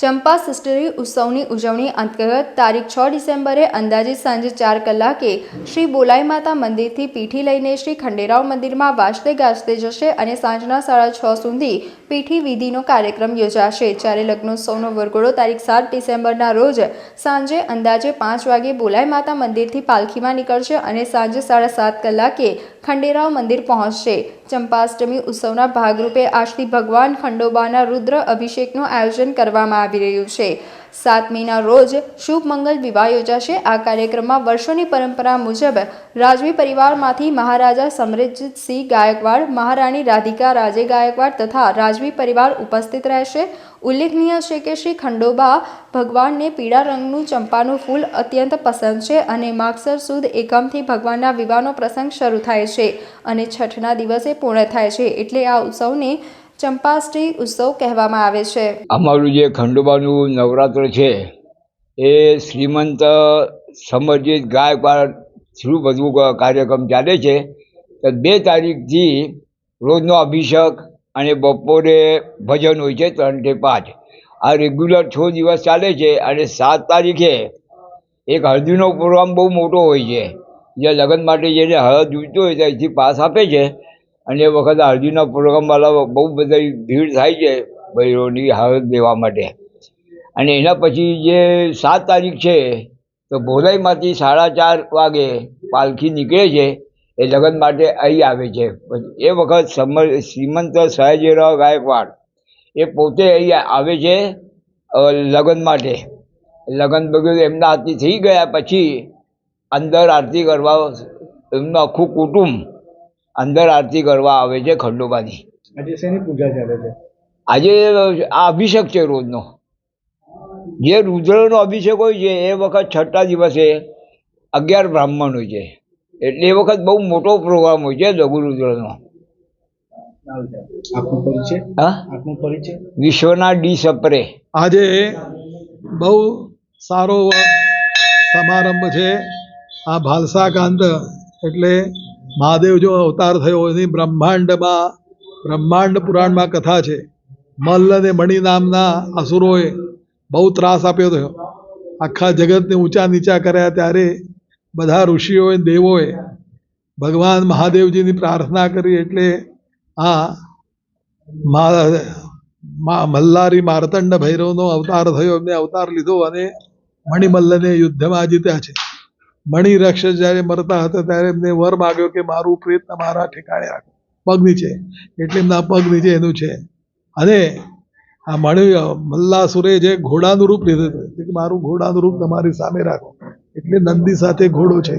ચંપા સિસ્ટરી ઉત્સવની ઉજવણી અંતર્ગત તારીખ 6 ડિસેમ્બરે અંદાજે સાંજે 4 કલાકે શ્રી બોલાઈ માતા મંદિરથી પીઠી લઈને શ્રી ખંડેરાવ મંદિરમાં વાજતે ગાજતે જશે અને સાંજના 6:30 સુધી પીઠી વિધિનો કાર્યક્રમ યોજાશે। જ્યારે લગ્નોત્સવનો વરઘોડો તારીખ 7 ડિસેમ્બરના રોજ સાંજે અંદાજે 5 વાગે બોલાઈ માતા મંદિરથી પાલખીમાં નીકળશે અને સાંજે 7:30 કલાકે ખંડેરાવ મંદિર પહોંચશે। ચંપાષ્ટમી ઉત્સવના ભાગરૂપે આજથી ભગવાન ખંડોબાના રુદ્ર અભિષેકનું આયોજન કરવામાં આવી રહ્યું છે। 7 મેના રોજ શુભ મંગલ વિવાહ યોજાશે। આ કાર્યક્રમમાં વર્ષોની પરંપરા મુજબ રાજવી પરિવારમાંથી મહારાજા સમરજીતસિંહ ગાયકવાડ, મહારાણી રાધિકા રાજે ગાયકવાડ તથા રાજવી પરિવાર ઉપસ્થિત રહેશે। ઉલ્લેખનીય છે કે શ્રી ખંડોબા ભગવાનને પીળા રંગનું ચંપાનું ફૂલ અત્યંત પસંદ છે અને માગસર સુદ એકમથી ભગવાનના વિવાહનો પ્રસંગ શરૂ થાય છે અને છઠના દિવસે પૂર્ણ થાય છે, એટલે આ ઉત્સવને ચંપાષ્ટમી ઉત્સવ કહેવામાં આવે છે। અમારું જે ખંડોબાનું નવરાત્ર છે એ શ્રીમંત સમરજીત ગાયકવાડ થ્રુ બધું કાર્યક્રમ ચાલે છે। 2 તારીખથી રોજનો અભિષેક અને બપોરે ભજન હોય છે 3 થી 5। આ રેગ્યુલર 6 દિવસ ચાલે છે અને 7 તારીખે એક હળદીનો પ્રોગ્રામ બહુ મોટો હોય છે। જે લગ્ન માટે જેને હળદ જોઈતો હોય તો અહીંથી પાસ આપે છે અને એ વખત હળદીના પ્રોગ્રામવાળા બહુ બધી ભીડ થાય છે બહેરોની હળદ લેવા માટે। અને એના પછી જે 7 તારીખ છે તો બોલાઈમાંથી 4:30 વાગે પાલખી નીકળે છે, એ લગ્ન માટે અહીં આવે છે। એ વખત શ્રીમંત સયાજીરાવ ગાયકવાડ એ પોતે અહીં આવે છે લગ્ન માટે। લગ્ન બગડ એમના હાથથી થઈ ગયા પછી અંદર આરતી કરવા એમનું આખું કુટુંબ અંદર આરતી કરવા આવે છે ખંડોબાની। આજે શેની પૂજા ચાલે છે? આજે આ અભિષેક છે રોજનો, જે રુદ્રનો અભિષેક હોય છે એ વખત 6ઠા દિવસે 11 બ્રાહ્મણ હોય છે, એટલે એ વખત બહુ મોટો પ્રોગ્રામ હોય છે લઘુ રુદ્રનો। વિશ્વના ડી સપ્રે આજે બહુ સારો સમારંભ છે। આ ભાલસાકાંત એટલે મહાદેવ જો અવતાર થયો એની બ્રહ્માંડ પુરાણમાં કથા છે। મલ્લ અને મણિ નામના અસુરોએ બહુ ત્રાસ આપ્યો હતો, આખા જગતને ઊંચા નીચા કર્યા। ત્યારે બધા ઋષિઓએ દેવોએ ભગવાન મહાદેવજીની પ્રાર્થના કરી, એટલે આ મલ્હારી માર્તંડ ભૈરવનો અવતાર થયો। એમને અવતાર લીધો અને મણિમલ્લને યુદ્ધમાં જીત્યા છે। મણિ રાક્ષસ જ્યારે મરતા હતા ત્યારે એમને વર માગ્યો કે મારું પ્રેત તમારા ઠેકાણે રાખો પગ નીચે, એટલે એમના પગ નીચે એનું છે। અને આ મલ્લાસુરે જે ઘોડાનું રૂપ લીધું હતું કે મારું ઘોડાનું રૂપ તમારી સામે રાખો, એટલે નંદી સાથે ઘોડો છે,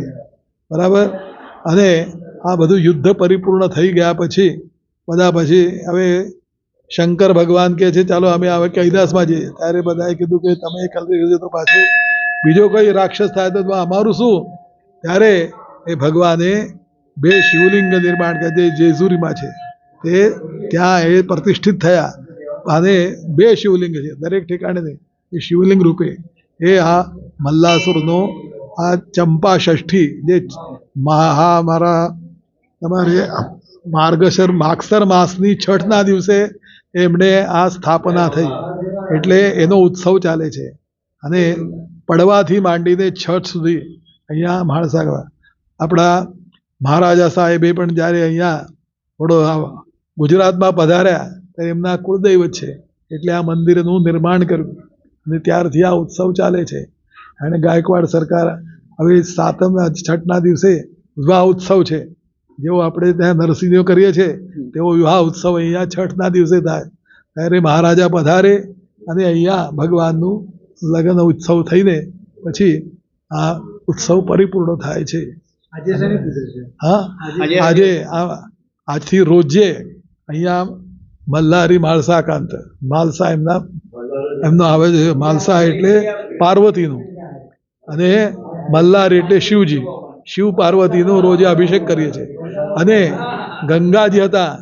બરાબર। અને આ બધું યુદ્ધ પરિપૂર્ણ થઈ ગયા પછી હવે શંકર ભગવાન કહે છે ચાલો અમે હવે કૈલાસમાં જઈએ। ત્યારે બધાએ કીધું કે તમે કૈલાસ તો પાછું બીજો કોઈ રાક્ષસ થાય તો અમારું શું? ત્યારે એ ભગવાને 2 શિવલિંગ નિર્માણ કર્યા, જે જેસુરીમાં છે તે ત્યાં એ પ્રતિષ્ઠિત થયા અને 2 શિવલિંગ છે દરેક ઠેકાણે નહીં, એ શિવલિંગ રૂપે એ આ મલ્લાસુરનો આ ચંપા ષષ્ઠી જે તમારે માગસર માસની 6ના દિવસે એમણે આ સ્થાપના થઈ, એટલે એનો ઉત્સવ ચાલે છે। અને પડવાથી માંડીને 6 સુધી અહીંયા માણસા આપણા મહારાજા સાહેબે પણ જ્યારે અહીંયા થોડો ગુજરાતમાં પધાર્યા ત્યારે એમના કુળદૈવત છે, એટલે આ મંદિરનું નિર્માણ કર્યું અને ત્યારથી આ ઉત્સવ ચાલે છે। અને ગાયકવાડ સરકાર હવે 6ના દિવસે વિવાહ ઉત્સવ છે, જેવો આપણે ત્યાં નરસિંહનો કરીએ છીએ તેવો વિવાહ ઉત્સવ અહીંયા 6ના દિવસે થાય। ત્યારે મહારાજા પધારે અને અહીંયા ભગવાનનું લગ્ન ઉત્સવ થઈને પછી આ ઉત્સવ પરિપૂર્ણ થાય છે। આજે આજથી રોજે અહીંયા મલ્હારી માલસા એમનો આવે છે। માલસા એટલે પાર્વતીનું અને મલ્હારી એટલે શિવજી, શિવ પાર્વતીનો રોજે અભિષેક કરીએ છીએ। અને ગંગાજી હતા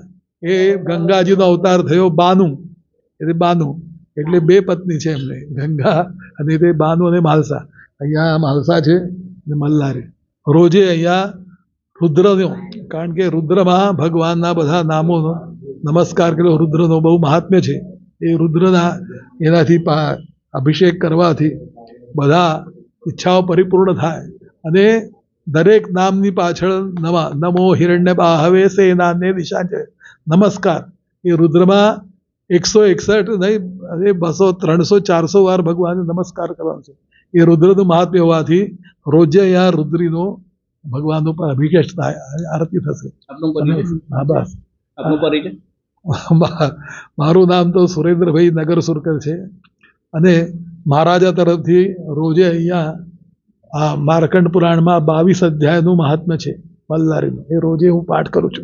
એ ગંગાજીનો અવતાર થયો બાનુ, એટલે 2 પત્ની છે એમને, ગંગા અને તે બાનુ અને માલસા। અહીંયા માલસા છે અને મલ્હારી રોજે અહીંયા રુદ્રનો, કારણ કે રુદ્રમાં ભગવાનના બધા નામોનો નમસ્કાર કર્યો। રુદ્રનો બહુ મહાત્મ્ય છે, એ રુદ્રના એનાથી અભિષેક કરવાથી બધા ઈચ્છાઓ પરિપૂર્ણ થાય અને દરેક નામની પાછળ નમો હિરણ્ય બાહવે સેનાને દિશા છે નમસ્કાર. એ રુદ્રમાં 161 નહીં, 200 300 400 વાર ભગવાનને નમસ્કાર કરવાનો છે. એ રુદ્રનું મહાત્મ્ય હોવાથી રોજે અહીંયા રુદ્રીનો ભગવાન ઉપર અભિષેક થાય, આરતી થશે. હા બસ. મારું નામ તો સુરેન્દ્રભાઈ નગર સુરકર છે અને મહારાજા તરફથી રોજે અહીંયા આ માર્કંડ પુરાણમાં 22 અધ્યાયનું મહાત્મ્ય છે બલ્લારીનું, એ રોજે હું પાઠ કરું છું.